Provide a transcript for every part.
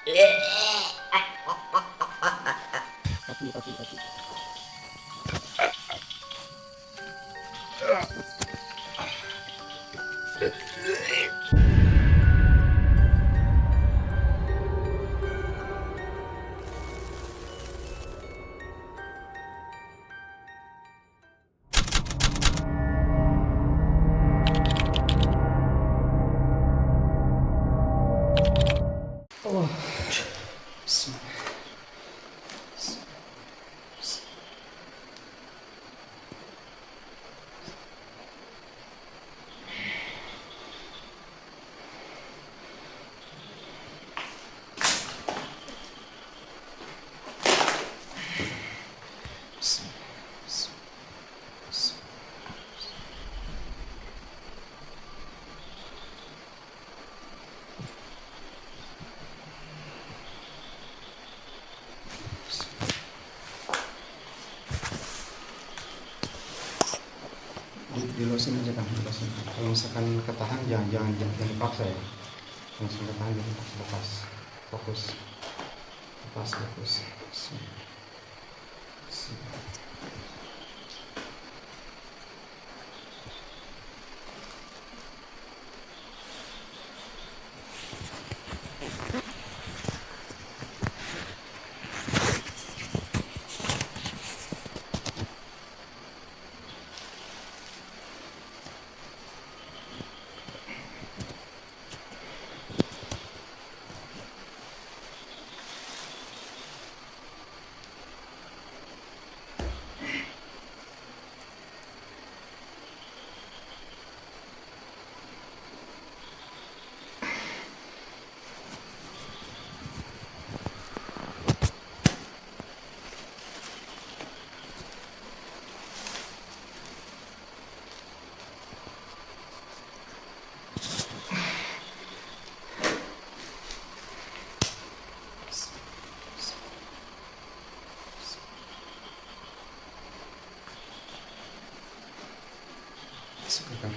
Tapi. Oh, diluasin aja kan, diluasin. Kalau misalkan ketahan jangan dipaksa ya. Langsung ketahan jadi lepas. Fokus. Fokus. Sekarang.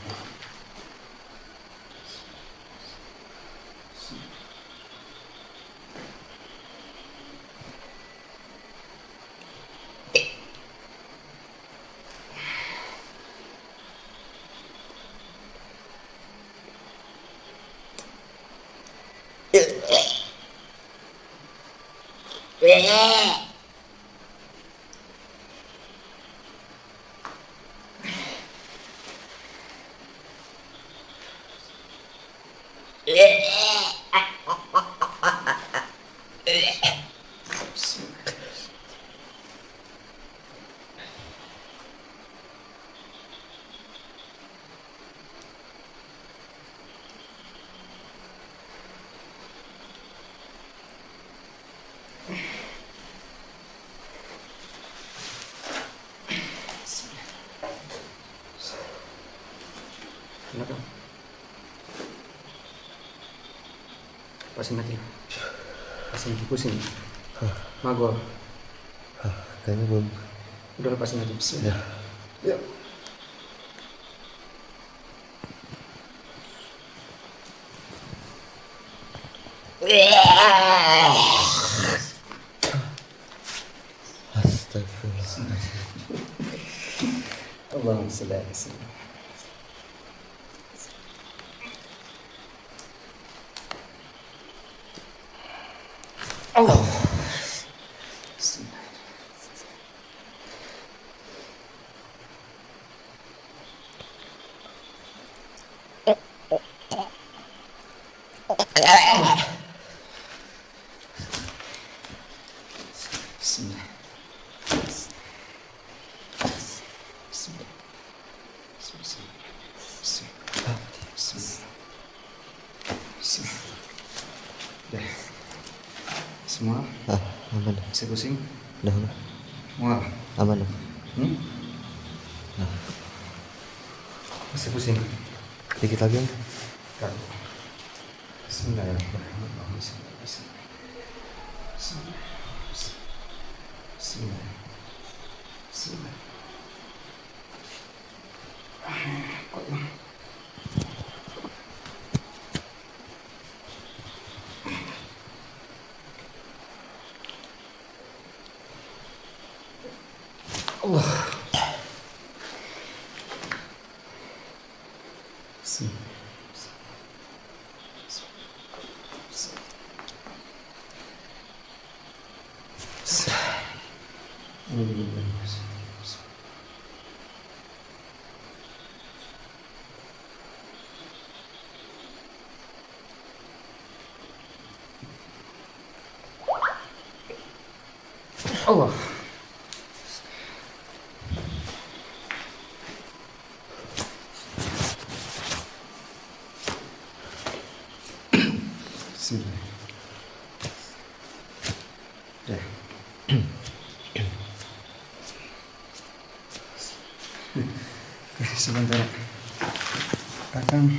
Kenapa? Pasin lagi. Pasin pusing. Magol. Kayaknya belum. Udah lepasin aja. Bismillah. Ya. Astagfirullahaladzim. Allahumma shalli ala sayyidina. Allah. Bismillah. Bismillah. Udah. Semua Aman. masih pusing? Udah. Mual? Aman. Masih pusing? Dikit lagi. Kan. Bismillahirrahmanirrahim. Bismillah. Allah. Sini. Dah. Sebentar. Kakang,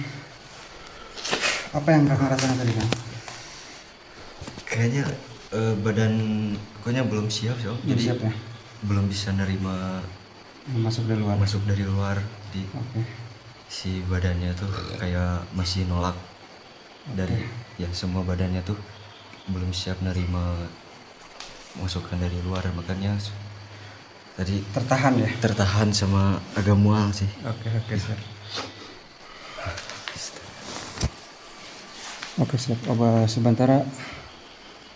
apa yang kakang rasakan tadi, Kang? Kayaknya badan pokoknya belum siap, so. Belum Jadi siap ya? belum bisa nerima Masuk dari luar. masuk dari luar. Di Oke. si badannya tuh kayak masih nolak dari ya semua badannya tuh belum siap nerima masukan dari luar, makanya tadi Tertahan ya? tertahan sama agak mual sih. Oke, siap. Oke, siap.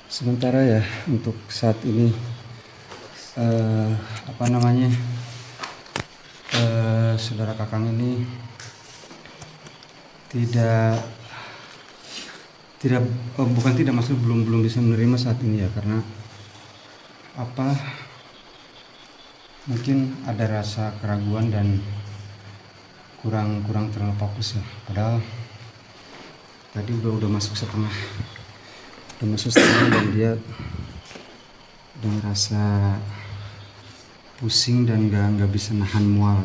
Sementara ya untuk saat ini apa namanya, saudara kakang ini belum bisa menerima saat ini ya, karena apa, mungkin ada rasa keraguan dan kurang terlalu fokus ya, padahal tadi udah masuk setengah dan dia udah ngerasa pusing dan nggak bisa nahan mual,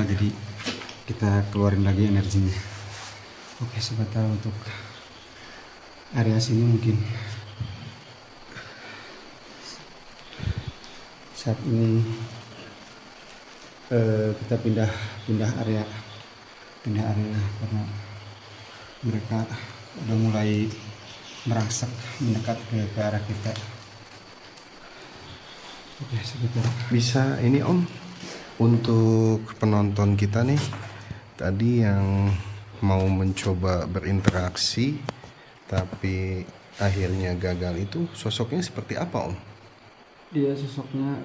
jadi kita keluarin lagi energinya. Oke, sebentar untuk area sini mungkin saat ini kita pindah area karena mereka udah mulai merangsek mendekat ke arah kita. Oke, sebentar. Bisa ini Om, untuk penonton kita nih tadi yang mau mencoba berinteraksi tapi akhirnya gagal, itu sosoknya seperti apa Om? Dia sosoknya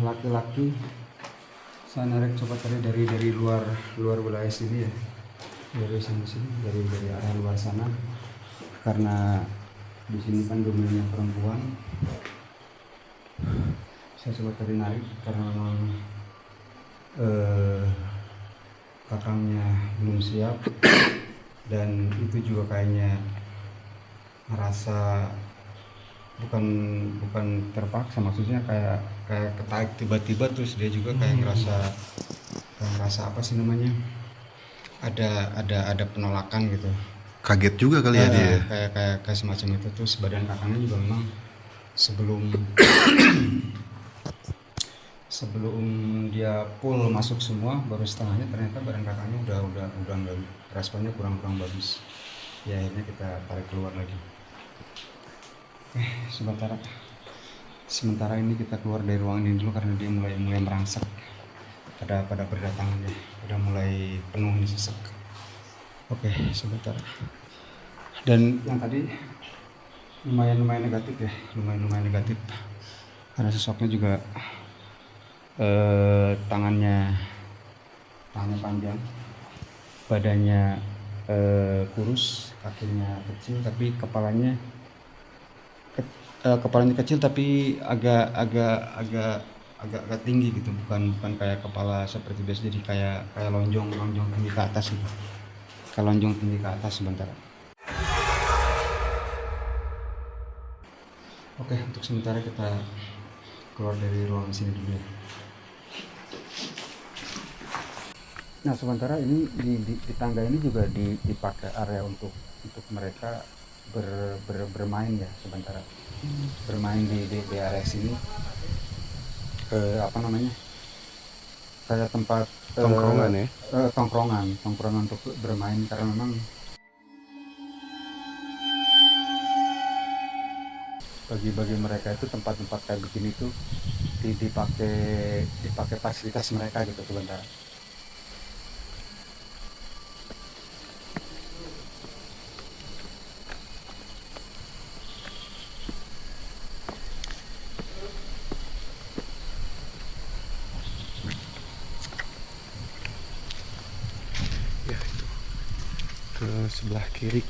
laki-laki. Saya narik coba tadi dari luar wilayah sini ya, dari sana sini, dari arah luar sana, karena di sini kan domainnya perempuan. Saya coba tadi narik karena memang kakangnya belum siap, dan itu juga kayaknya merasa bukan terpaksa, maksudnya kayak ketarik tiba-tiba, terus dia juga kayak ngerasa apa sih namanya, ada penolakan gitu. Kaget juga kali ya dia. Kayak semacam itu. Terus badan kakaknya juga memang sebelum dia full masuk semua, baru setengahnya ternyata badan kakaknya udah nggak, responnya kurang bagus. Ya akhirnya kita tarik keluar lagi. Sementara ini kita keluar dari ruangan ini dulu karena dia mulai merangsek pada berdatangan ya, udah mulai penuh nih sesak. Oke, sebentar. Dan yang tadi lumayan negatif ya, lumayan negatif. Karena sosoknya juga tangannya panjang, badannya kurus, kakinya kecil, tapi kepalanya kecil tapi agak tinggi gitu, bukan kayak kepala seperti biasa, jadi kayak lonjong tinggi ke atas gitu, kayak lonjong tinggi ke atas. Sebentar. Oke, untuk sementara kita keluar dari ruangan sini dulu ya. Nah, sementara ini di tangga ini juga dipakai area untuk mereka bermain ya, sementara bermain di area sini, apa namanya, kayak tempat Tongkrongan ya? tongkrongan untuk bermain, karena memang bagi mereka itu tempat kayak begini tuh dipakai fasilitas mereka gitu sebentar. Ya itu ke sebelah kiri.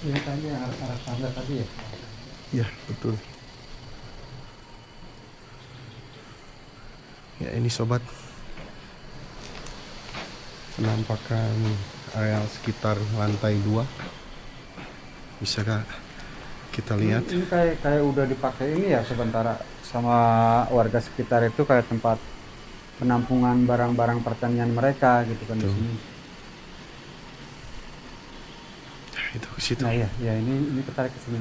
Ini tadi yang arah tangga tadi ya. Ya betul. Ya ini sobat, penampakan areal sekitar lantai 2. Bisakah kita lihat? Ini kayak udah dipakai ini ya sementara sama warga sekitar itu kayak tempat penampungan barang-barang pertanian mereka gitu kan di sini. Itu ke situ. Nah iya, ya ini ketarik ke sini.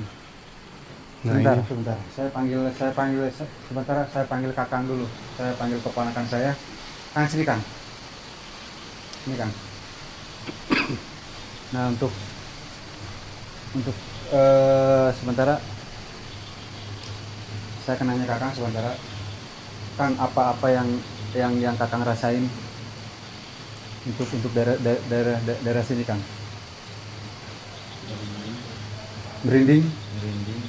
Nah Sebentar, ini sebentar. Sebentar, saya panggil Kakang dulu. Saya panggil keponakan saya. Kang sini Kang. Ini Kang. Nah untuk sementara saya akan nanya Kakang sementara. Kang, apa yang Kakang rasain untuk daerah sini Kang? Merinding, Merinding,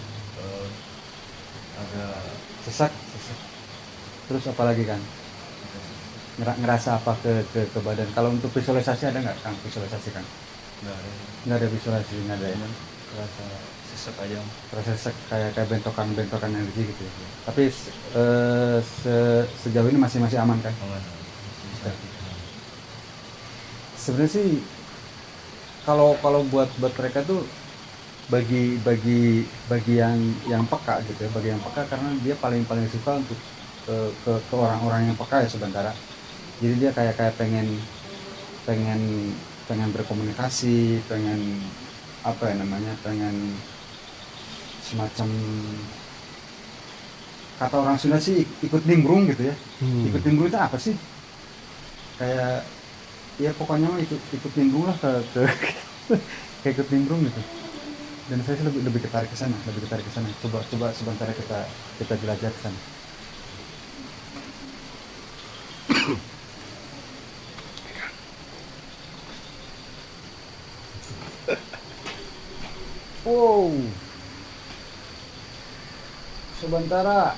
agak sesak. Terus apa lagi Kang? Ngerasa apa ke badan? Kalau untuk visualisasi ada nggak Kang? Visualisasi Kang? nggak ada, Nggak ada visualisasi, nggak ada ya? cuman kerasa sesek aja. Terasa sesak kayak bentokan energi gitu ya. Tapi sejauh ini masih aman kan? Aman, masih bisa kita. Sebenarnya sih kalau buat mereka tuh bagi yang peka gitu ya, bagi yang peka karena dia paling suka untuk ke orang-orang yang peka ya sementara. Jadi dia kayak pengen berkomunikasi, pengen apa ya namanya, pengen semacam kata orang Sunda sih ikut nimbrung gitu ya. Ikut nimbrung itu apa sih? Kayak ya pokoknya mah ikut nimbrung lah ke kayak ikut nimbrung gitu. Dan saya sih lebih ketarik ke sana. Coba sebentar kita jelajah ke sana. Wow. Sebentar.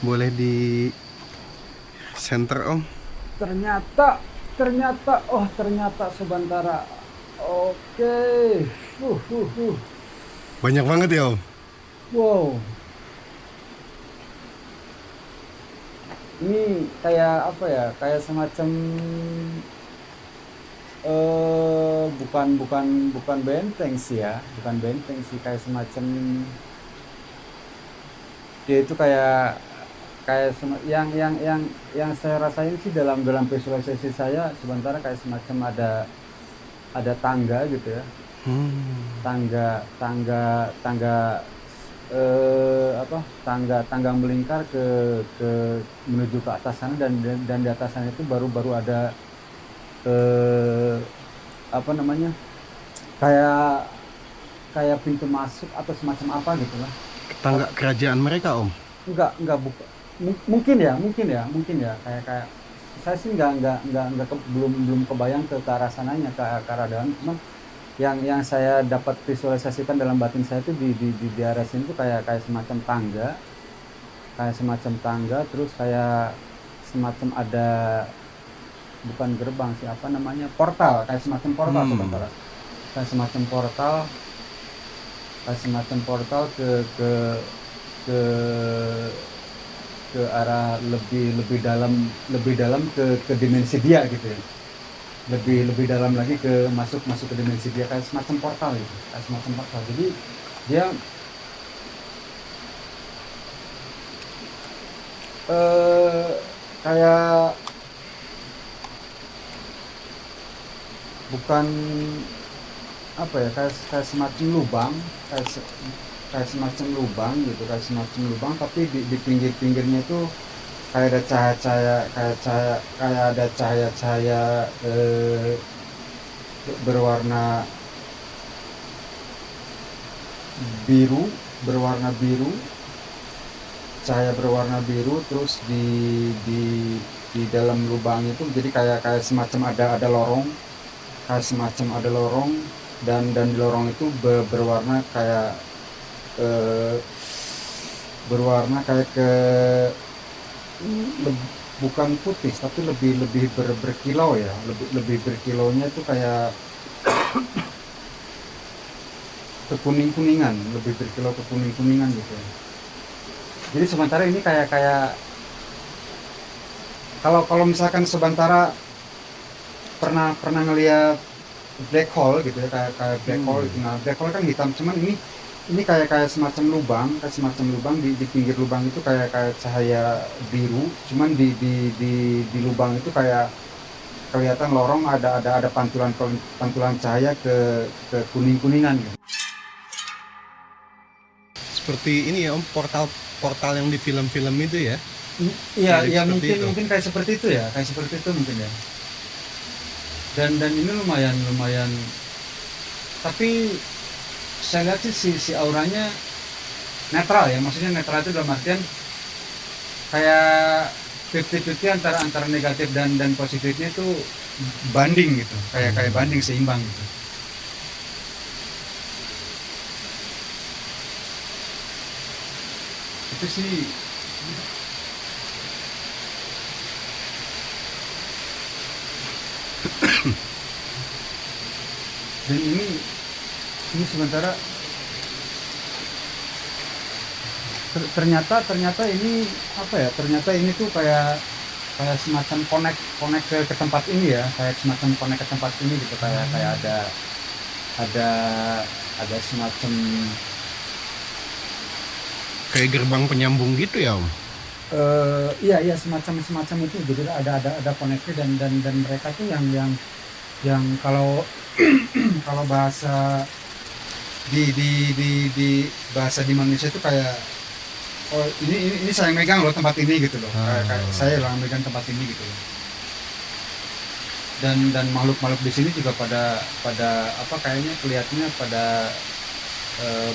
boleh di center Om. Ternyata sebentar. Oke. Banyak banget ya Om. Wow. Ini kayak apa ya? Kayak semacam bukan benteng sih ya, kayak semacam dia itu yang saya rasain sih dalam visualisasi saya sementara kayak semacam ada tangga gitu ya. Tangga melingkar ke menuju ke atas sana dan di atas sana itu baru ada apa namanya, kayak pintu masuk atau semacam apa gitu lah. Tangga kerajaan mereka Om. Enggak buka. Mungkin ya kayak saya sih belum kebayang ke arah sananya, ke arah dalam. Cuman yang saya dapat visualisasikan dalam batin saya itu di arah sini tuh kayak semacam tangga, terus kayak semacam ada, bukan gerbang sih, apa namanya, portal, kayak semacam portal sebentar. Kayak semacam portal ke arah lebih dalam ke dimensi dia gitu ya. Lebih dalam lagi masuk ke dimensi dia, kayak semacam portal gitu. Jadi dia kayak bukan apa ya, kayak semacam lubang, kayak semacam lubang gitu, kayak semacam lubang, tapi di pinggir-pinggirnya itu kayak ada cahaya-cahaya, kayak ada cahaya-cahaya berwarna biru, berwarna biru, cahaya berwarna biru, terus di dalam lubang itu jadi kayak semacam ada lorong, kayak semacam ada lorong, dan di lorong itu berwarna kayak eh, berwarna kayak bukan putih tapi lebih lebih berkilau ya, lebih lebih berkilaunya itu kayak kekuning-kuningan, lebih berkilau kekuning-kuningan gitu. Jadi sementara ini kayak kalau misalkan sementara pernah pernah ngelihat black hole gitu ya, kayak black hole itu. Nah, black hole kan hitam, cuman ini kayak semacam lubang, di pinggir lubang itu kayak cahaya biru, cuman di lubang itu kayak kelihatan lorong, ada pantulan pantulan cahaya ke kuning-kuningan gitu. Seperti ini ya Om, portal yang di film-film itu ya. Iya, Mirip ya seperti itu. mungkin kayak seperti itu ya, kayak seperti itu mungkin ya. Dan ini lumayan, tapi saya lihat sih si auranya netral ya, maksudnya netral itu dalam artian kayak 50-50 antara negatif dan positifnya itu banding gitu, kayak banding seimbang gitu. Itu sih dan ini sementara ternyata ini apa ya, ternyata ini tuh kayak semacam connect ke tempat ini ya, kayak semacam connect ke tempat ini gitu, kayak ada ada semacam Kayak gerbang penyambung gitu ya Om. iya semacam itu, jadi ada koneksi dan mereka tuh yang kalau kalau bahasa di bahasa di Indonesia itu kayak, oh ini saya megang loh tempat ini gitu loh, kayak saya lah megang tempat ini gitu loh. Dan makhluk-makhluk di sini juga pada apa, kayaknya kelihatannya pada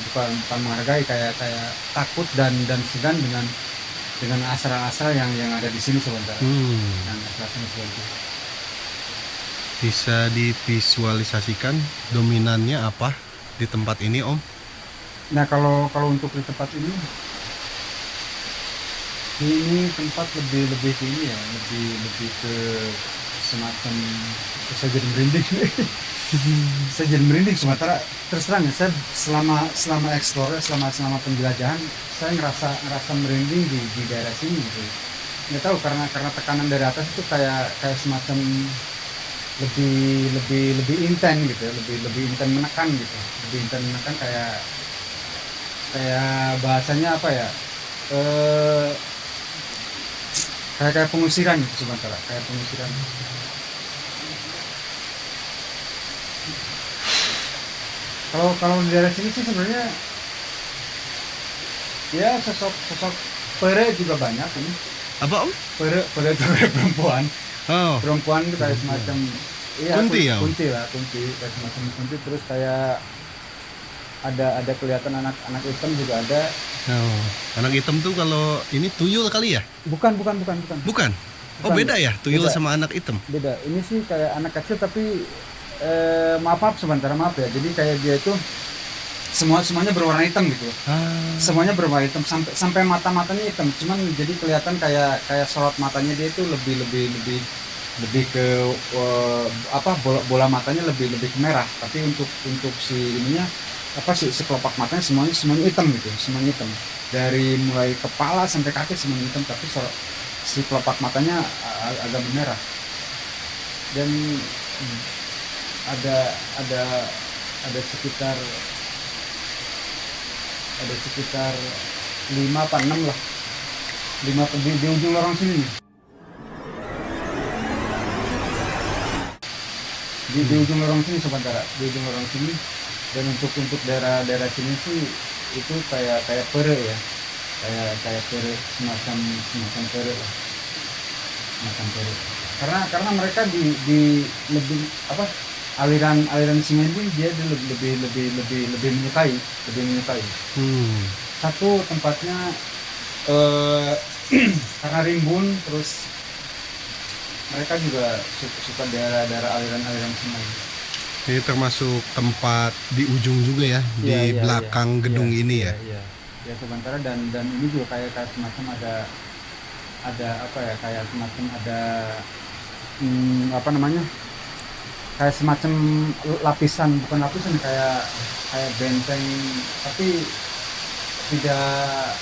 bukan menghargai, kayak takut dan segan dengan asal-asal yang ada di sini sebentar. Yang asal-asal sebentar. Bisa divisualisasikan dominannya apa di tempat ini Om? Nah, kalau untuk di tempat ini tempat lebih ke ini ya, lebih ke semacam, saya jadi merinding. Saya jadi merinding, sementara terus terang ya, saya selama explore, selama penjelajahan, saya ngerasa merinding di daerah sini gitu. Nggak tahu, karena tekanan dari atas itu kayak semacam lebih intens gitu ya, lebih intens menekan gitu, lebih intens menekan, kayak bahasanya apa ya, kayak pengusiran gitu, sementara kayak pengusiran. Kalau di daerah sini sih sebenarnya ya sosok pere juga banyak ini. Apa Om? Pere itu kayak perempuan. Oh, Perempuan itu kayak semacam kunti ya, Om? kunti kayak semacam kunti, terus kayak ada kelihatan anak hitam juga ada. oh. Anak hitam tuh kalau ini tuyul kali ya? Bukan. Bukan? Oh, beda ya tuyul Beda. sama anak hitam? Beda. Ini sih kayak anak kecil, tapi maaf sebentar, maaf ya. Jadi kayak dia itu semuanya berwarna hitam gitu. Semuanya berwarna hitam, sampai mata-matanya hitam. Cuman jadi kelihatan kayak sorot matanya dia itu lebih ke apa, bola matanya lebih ke merah. Tapi untuk si ininya apa, si kelopak matanya semuanya hitam gitu, semuanya hitam. Dari mulai kepala sampai kaki semuanya hitam, tapi si kelopak matanya agak merah. Dan ada sekitar 5 apa 6 lah, 5 di ujung lorong sini nih. Di ujung lorong sini sementara, di ujung lorong sini. Dan untuk daerah sini sih itu kayak kayak pere ya, kayak pere, semacam semacam pere lah, semacam pere. Karena mereka di lebih apa, aliran sungai ini dia lebih menyukai, lebih menyukai. Satu tempatnya eh, karena rimbun, terus mereka juga suka daerah-daerah aliran sungai. Ini termasuk tempat di ujung juga ya, di Iya, belakang gedung ini ya. Iya. Ya sementara dan ini juga kayak semacam ada apa ya, kayak semacam ada apa namanya, kayak semacam lapisan, bukan lapisan, kayak benteng, tapi tidak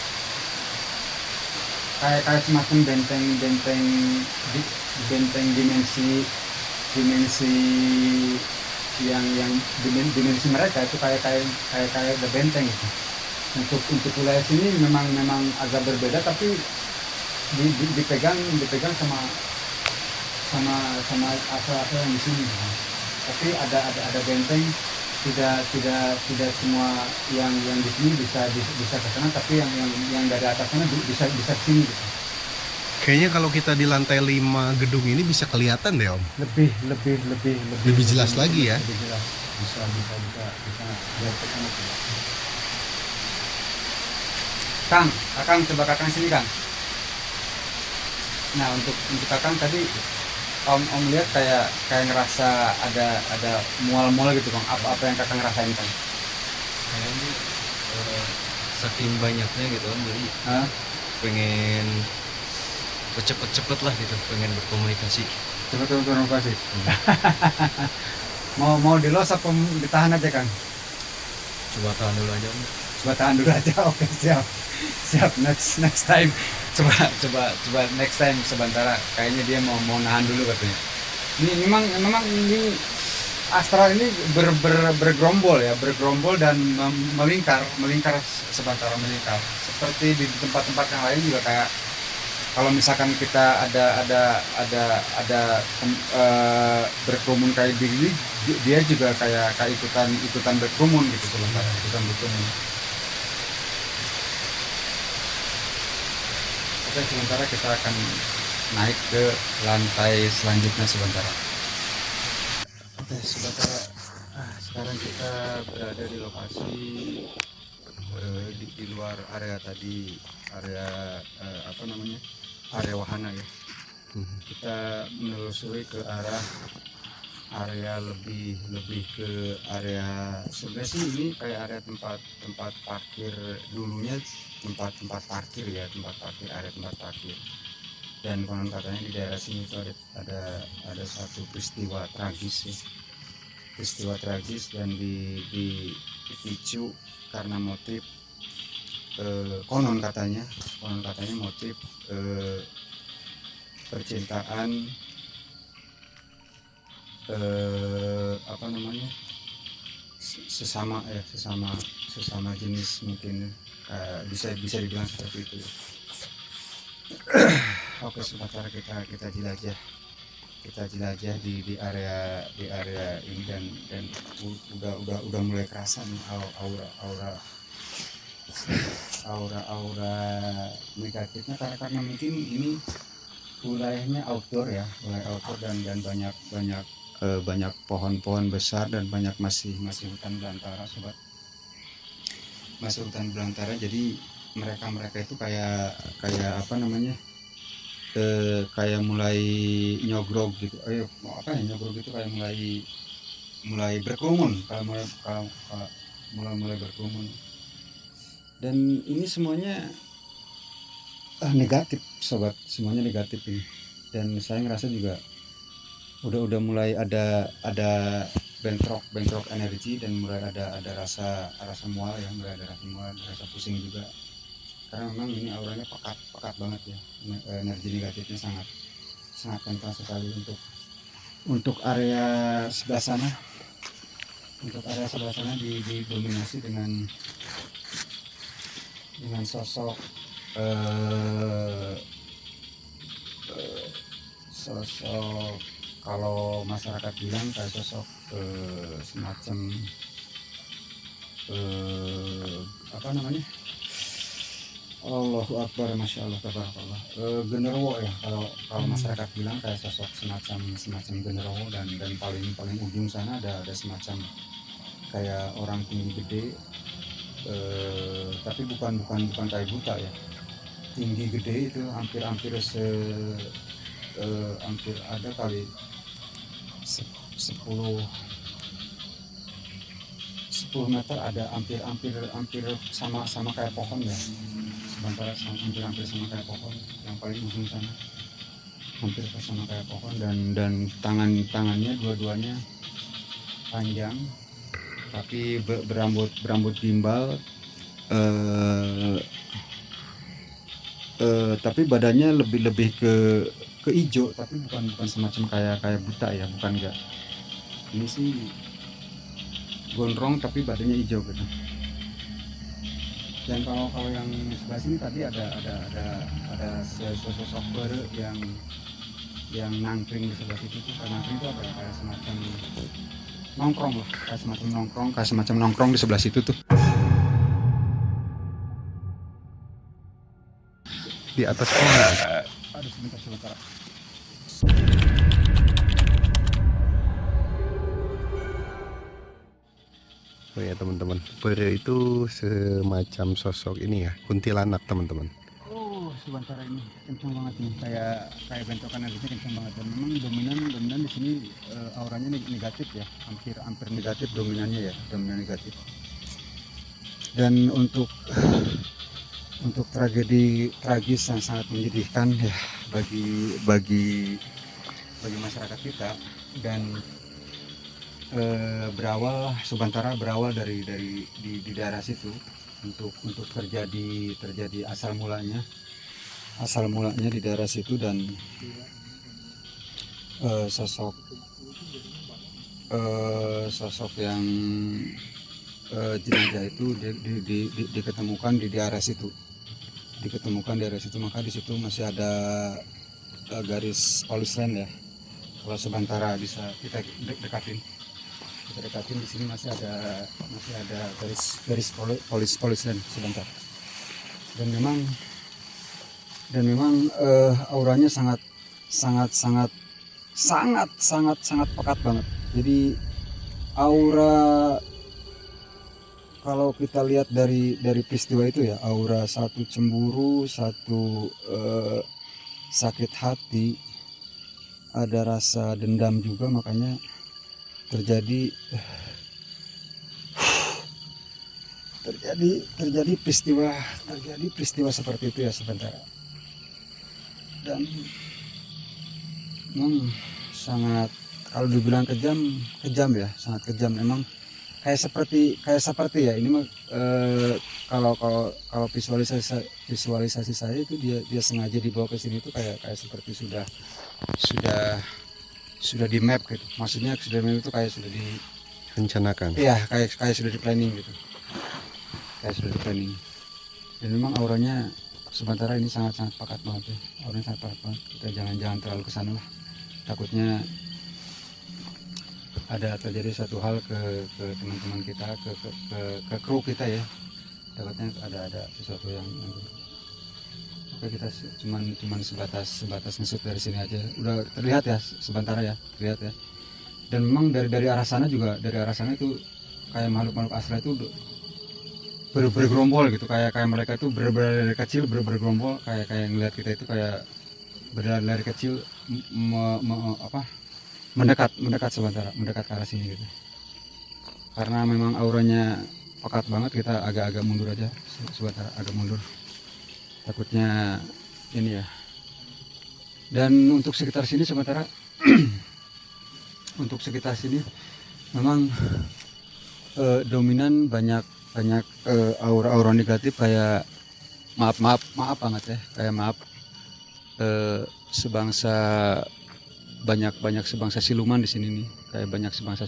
kayak semacam benteng dimensi yang dimensi mereka itu kayak ada benteng gitu. Untuk wilayah sini memang agak berbeda, tapi dipegang sama asal-asal yang di sini. Tapi ada benteng, tidak semua yang di sini bisa ke sana, tapi yang dari atas sana bisa ke sini gitu. Kayaknya kalau kita di lantai 5 gedung ini bisa kelihatan deh Om. Lebih jelas lagi ya. Lebih jelas. Bisa lihat ke sana. Kakang coba Kakang sini Kang. Nah untuk Kakang tadi Om lihat kayak ngerasa ada mual-mual gitu Kang. Apa yang Kakang rasain Kang? Kayaknya saking banyaknya gitu Om, jadi Hah? pengen cepet-cepet lah gitu, pengen berkomunikasi. Coba kasih. mau dilos apa ditahan aja Kang? Coba tahan dulu aja Om. Coba tahan dulu aja. Oke, siap. Next time. Coba next time sebentar. Kayaknya dia mau nahan dulu katanya. Ini memang ini astral ini bergerombol ya, dan melingkar sebentar. Seperti di tempat-tempat yang lain juga, kayak kalau misalkan kita ada berkerumun kayak begini, dia juga kayak ikutan berkerumun gitu sebentar, ikutan berkerumun. Oke, sementara kita akan naik ke lantai selanjutnya sebentar. Oke, sebentar. Sekarang kita berada di lokasi di luar area tadi, area apa namanya, area wahana ya. Kita menelusuri ke area lebih ke area, sebenarnya sih ini kayak area tempat parkir dulunya, tempat parkir area tempat parkir. Dan konon katanya di daerah sini itu ada satu peristiwa tragis dan dipicu karena motif konon katanya motif percintaan apa namanya, sesama jenis mungkin, bisa dibilang seperti itu. Oke, sebentar kita jelajah di area ini, dan udah mulai kerasa nih aura negatifnya, karena mungkin ini wilayahnya outdoor ya, dan banyak pohon-pohon besar, dan masih hutan belantara sobat, masih hutan belantara. Jadi mereka itu kayak apa namanya, kayak mulai nyogrog gitu, kayak mulai berkerumun, mulai berkerumun. Dan ini semuanya negatif sobat, semuanya negatif ini. Dan saya ngerasa juga udah mulai ada bentrok energi, dan mulai ada rasa mual ya, rasa pusing juga, karena memang ini auranya pekat banget ya, energi negatifnya sangat kental sekali untuk area sebelah sana. Didominasi dengan sosok kalau masyarakat bilang kayak sosok semacam apa namanya, Allahu Akbar, Masya Allah, Tabarakallah, genderuwo ya, kalau masyarakat bilang kayak sosok semacam genderuwo, dan paling ujung sana ada semacam kayak orang tinggi gede, tapi bukan kayak buta ya, tinggi gede itu hampir hampir ada kali 10 meter, ada hampir sama kayak pohon ya, sementara hampir sama kayak pohon, yang paling ujung sana hampir sama kayak pohon, dan tangannya dua-duanya panjang tapi berambut gimbal, tapi badannya lebih ke hijau, tapi bukan semacam kayak buta ya, bukan, enggak, ini sih gondrong tapi badannya hijau gitu. Dan kalau yang sebelah sini tadi ada sosok bere yang nangkring di sebelah situ tuh. Nangkring itu apa ya? Kayak semacam nongkrong lah, kayak semacam nongkrong di sebelah situ tuh. Di atas pohon. Aduh, sebentar. Oh ya teman-teman, pere itu semacam sosok ini ya, kuntilanak teman-teman. Oh, sebentar, ini kencang banget nih, kayak bentokan alatnya kencang banget, dan memang dominan di sini auranya negatif ya, hampir negatif dominan negatif. Dan untuk tragedi tragis yang sangat menyedihkan ya bagi masyarakat kita, dan Subantara berawal dari di daerah situ, untuk terjadi asal mulanya di daerah situ, dan sosok yang jenazah itu diketemukan di daerah situ, maka di situ masih ada garis polis line ya. Kalau Subantara bisa kita dekatin di sini masih ada garis polis line sebentar. Dan memang auranya sangat pekat banget. Jadi aura, kalau kita lihat dari peristiwa itu ya, aura satu cemburu, satu sakit hati, ada rasa dendam juga, makanya terjadi peristiwa seperti itu ya sebentar. Dan memang sangat, kalau dibilang kejam ya, sangat kejam. Memang kayak seperti ya, ini mah kalau visualisasi saya itu dia sengaja dibawa ke sini itu kayak seperti sudah di map gitu. Maksudnya sudah di map itu kayak sudah Rencanakan. iya, kayak sudah di planning gitu. Dan memang auranya sementara ini sangat pekat banget ya. Auranya sangat pekat banget. Kita jangan terlalu kesana lah. Takutnya ada terjadi satu hal ke teman-teman kita, ke kru kita ya. Takutnya ada sesuatu yang Oke, kita cuman sebatas ngesut dari sini aja. Udah terlihat ya sebentar ya, terlihat ya. Dan memang dari arah sana itu kayak makhluk astral itu bergerombol gitu, kayak mereka itu berlari kecil, bergerombol, kayak ngelihat kita itu kayak berlari kecil, mendekat sebentar, mendekat ke arah sini gitu. Karena memang auranya pekat banget, kita agak mundur aja sebentar, agak mundur. Takutnya ini ya. Dan untuk sekitar sini sementara memang dominan banyak aura negatif, kayak maaf banget ya, kayak sebangsa banyak sebangsa siluman di sini nih, kayak banyak sebangsa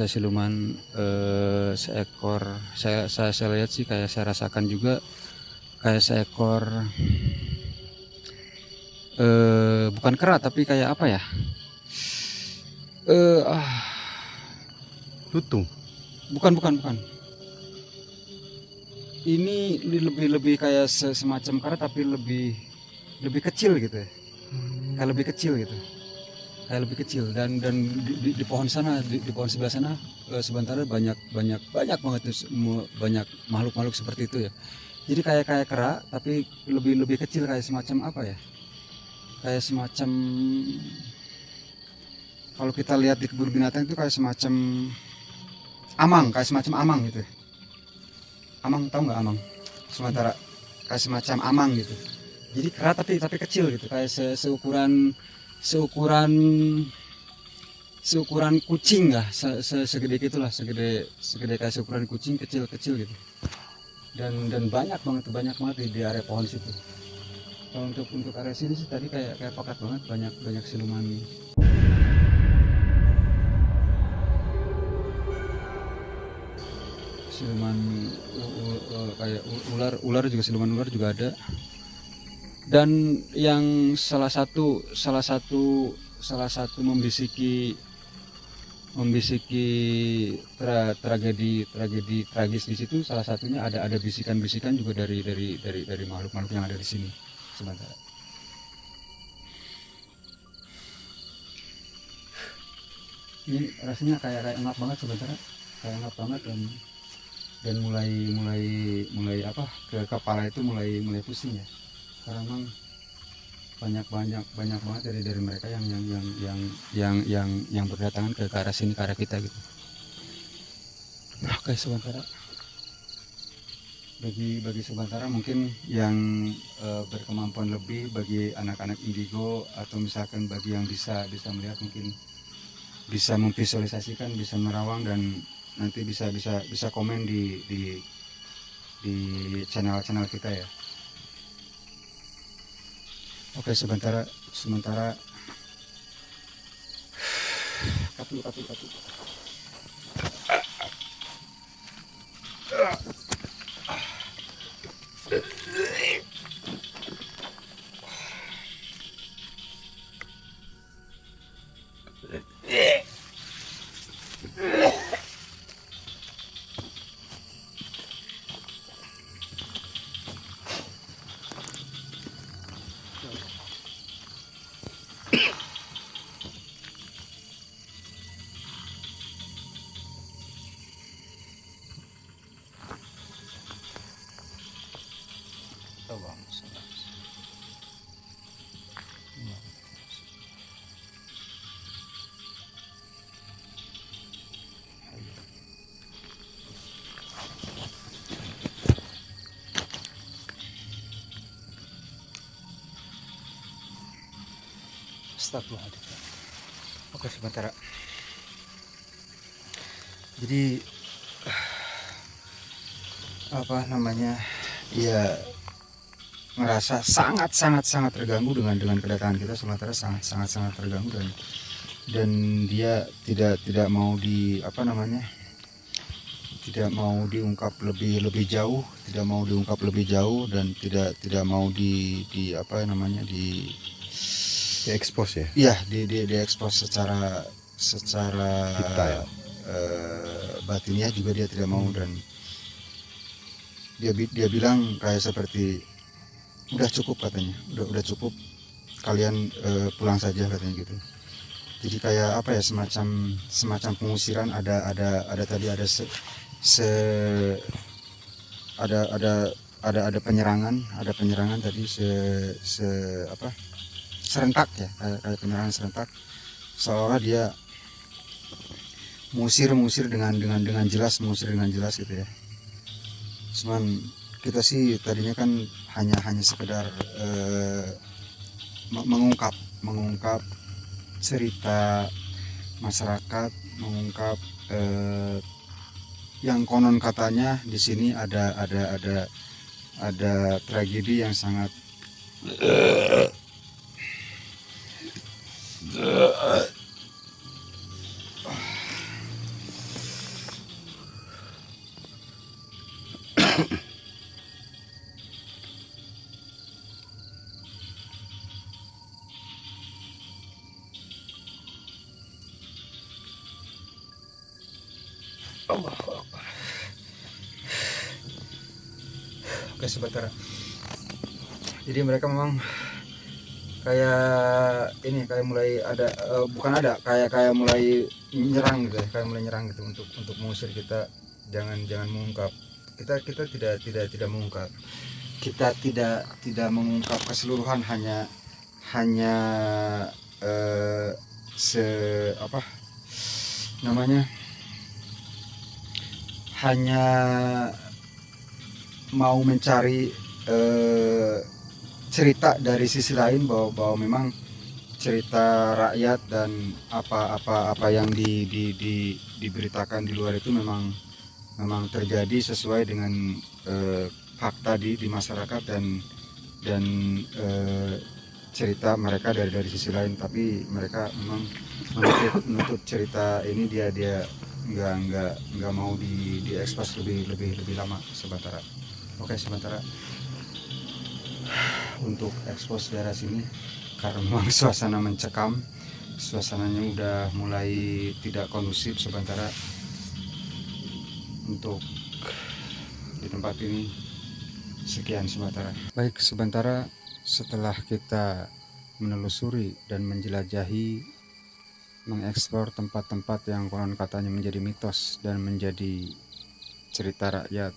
siluman, seekor, saya lihat sih, kayak saya rasakan juga kayak seekor bukan kera, tapi kayak apa ya, Lutung. Bukan. Ini lebih kayak semacam karet tapi lebih kecil gitu ya. Kayak lebih kecil gitu. Kayak lebih kecil dan di pohon sana di pohon sebelah sana sementara banyak banget tuh, banyak makhluk seperti itu ya. Jadi kayak kera tapi lebih kecil, kayak semacam apa ya? Kayak semacam, kalau kita lihat di kebun binatang itu kayak semacam amang gitu. Amang, tahu nggak amang? Sementara kayak semacam amang gitu. Jadi kera tapi kecil gitu, kayak seukuran seukuran seukuran kucing lah, segede gitulah, segede kayak seukuran kucing, kecil gitu. Dan banyak banget di area pohon situ. Kalau untuk area sini sih tadi kayak pakat banget, banyak siluman. Siluman kayak ular juga, siluman ular juga ada. Dan yang salah satu membisiki tragedi tragis di situ, salah satunya ada bisikan juga dari makhluk yang ada di sini sementara. Ini rasanya kayak ngap banget sementara, kayak ngap banget, dan mulai apa, ke kepala itu mulai pusing ya, karena memang banyak banget dari mereka yang berdatangan ke arah sini, ke arah kita gitu. Oke, sementara bagi sementara mungkin yang berkemampuan lebih, bagi anak-anak indigo atau misalkan bagi yang bisa melihat, mungkin bisa memvisualisasikan, bisa merawang, dan nanti bisa komen di channel kita ya. Oke, sementara katu. Astagfirullahaladzim. Oke, sementara. Jadi apa namanya, dia merasa sangat terganggu dengan kedatangan kita, sementara sangat terganggu, dan dia tidak mau tidak mau diungkap lebih jauh, dan tidak mau di Diekspos ya? Iya, di ekspos secara Detail. batinnya juga dia tidak mau, dan dia bilang kayak seperti udah cukup katanya, udah cukup, kalian pulang saja katanya gitu. Jadi kayak apa ya, semacam pengusiran, ada tadi ada ada penyerangan tadi, serentak ya, kayak penyerangan serentak, seolah dia mengusir dengan jelas gitu ya. Cuman kita sih tadinya kan hanya sekedar mengungkap cerita masyarakat, mengungkap yang konon katanya di sini ada tragedi yang sangat Oke sebentar. Jadi mereka memang kayak ini, kayak mulai ada bukan ada, kayak mulai nyerang gitu ya, kayak mulai nyerang gitu untuk mengusir kita. Jangan mengungkap. Kita tidak mengungkap. Kita tidak mengungkap keseluruhan, hanya se apa namanya, hanya mau mencari cerita dari sisi lain, bahwa memang cerita rakyat dan apa yang diberitakan di luar itu memang terjadi sesuai dengan fakta di masyarakat, dan cerita mereka dari sisi lain. Tapi mereka memang menutup cerita ini, dia nggak mau diekspos lebih lama sementara. Oke sementara untuk ekspos daerah sini, karena memang suasana mencekam, suasananya udah mulai tidak kondusif sementara. Untuk di tempat ini sekian sementara. Baik, sementara setelah kita menelusuri dan menjelajahi, mengeksplor tempat-tempat yang konon katanya menjadi mitos dan menjadi cerita rakyat,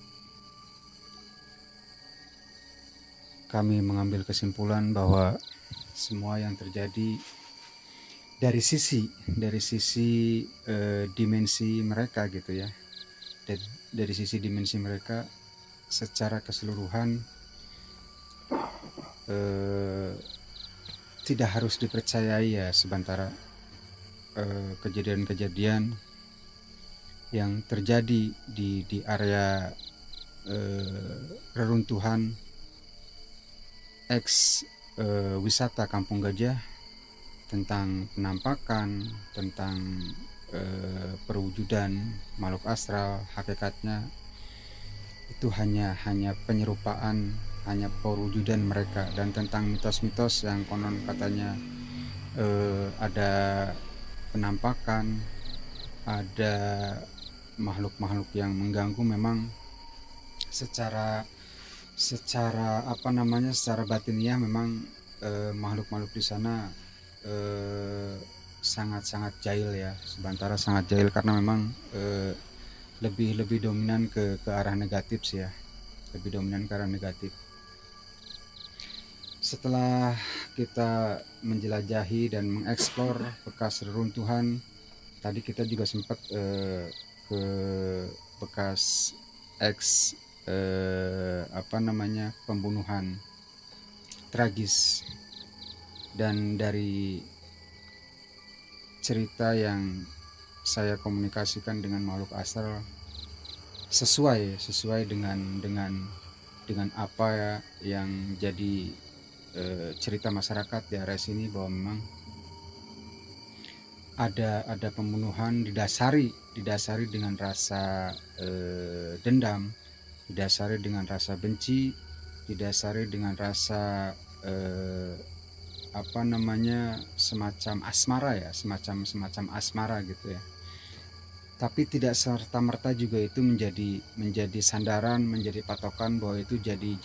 kami mengambil kesimpulan bahwa semua yang terjadi dari sisi dimensi mereka gitu ya, dari sisi dimensi mereka secara keseluruhan tidak harus dipercayai ya sementara. Kejadian-kejadian yang terjadi di area reruntuhan wisata Kampung Gajah, tentang penampakan, tentang perwujudan makhluk astral, hakikatnya itu hanya penyerupaan, hanya perwujudan mereka. Dan tentang mitos-mitos yang konon katanya ada penampakan, ada makhluk-makhluk yang mengganggu, memang secara secara batiniah memang makhluk-makhluk di sana sangat jahil ya, sementara sangat jahil, karena memang lebih dominan ke arah negatif sih ya, lebih dominan ke arah negatif. Setelah kita menjelajahi dan mengeksplor bekas reruntuhan, tadi kita juga sempat ke bekas pembunuhan tragis. Dan dari cerita yang saya komunikasikan dengan makhluk astral sesuai dengan apa ya yang jadi cerita masyarakat di area sini, bahwa memang ada pembunuhan didasari dengan rasa dendam, didasari dengan rasa benci, didasari dengan rasa semacam asmara gitu ya. Tapi tidak serta-merta juga itu menjadi sandaran, menjadi patokan bahwa itu jadi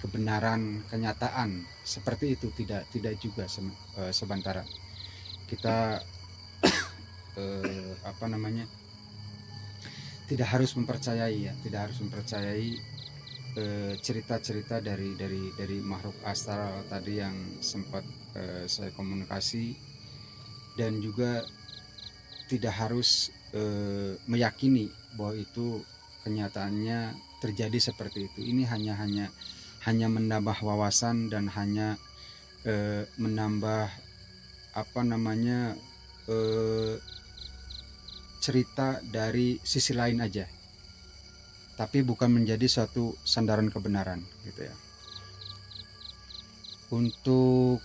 kebenaran kenyataan seperti itu. Tidak juga sementara kita tidak harus mempercayai cerita-cerita dari makhluk astral tadi yang sempat saya komunikasi, dan juga tidak harus meyakini bahwa itu kenyataannya terjadi seperti itu. Ini hanya menambah wawasan dan hanya menambah cerita dari sisi lain aja, tapi bukan menjadi suatu sandaran kebenaran gitu ya. Untuk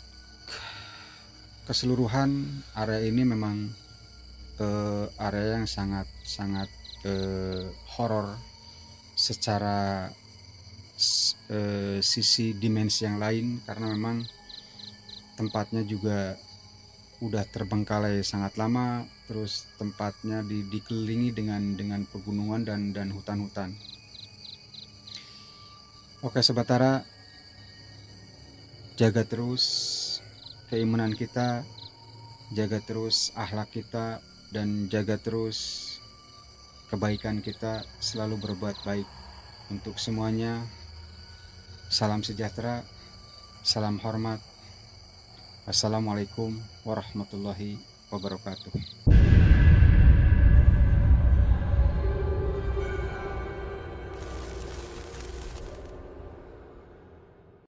keseluruhan area ini memang area yang sangat horor secara sisi dimensi yang lain, karena memang tempatnya juga udah terbengkalai sangat lama, terus tempatnya dikelilingi dengan pegunungan dan hutan-hutan. Oke Sobat Tara, jaga terus keimanan kita, jaga terus akhlak kita, dan jaga terus kebaikan kita, selalu berbuat baik untuk semuanya. Salam sejahtera, salam hormat. Assalamualaikum warahmatullahi wabarakatuh.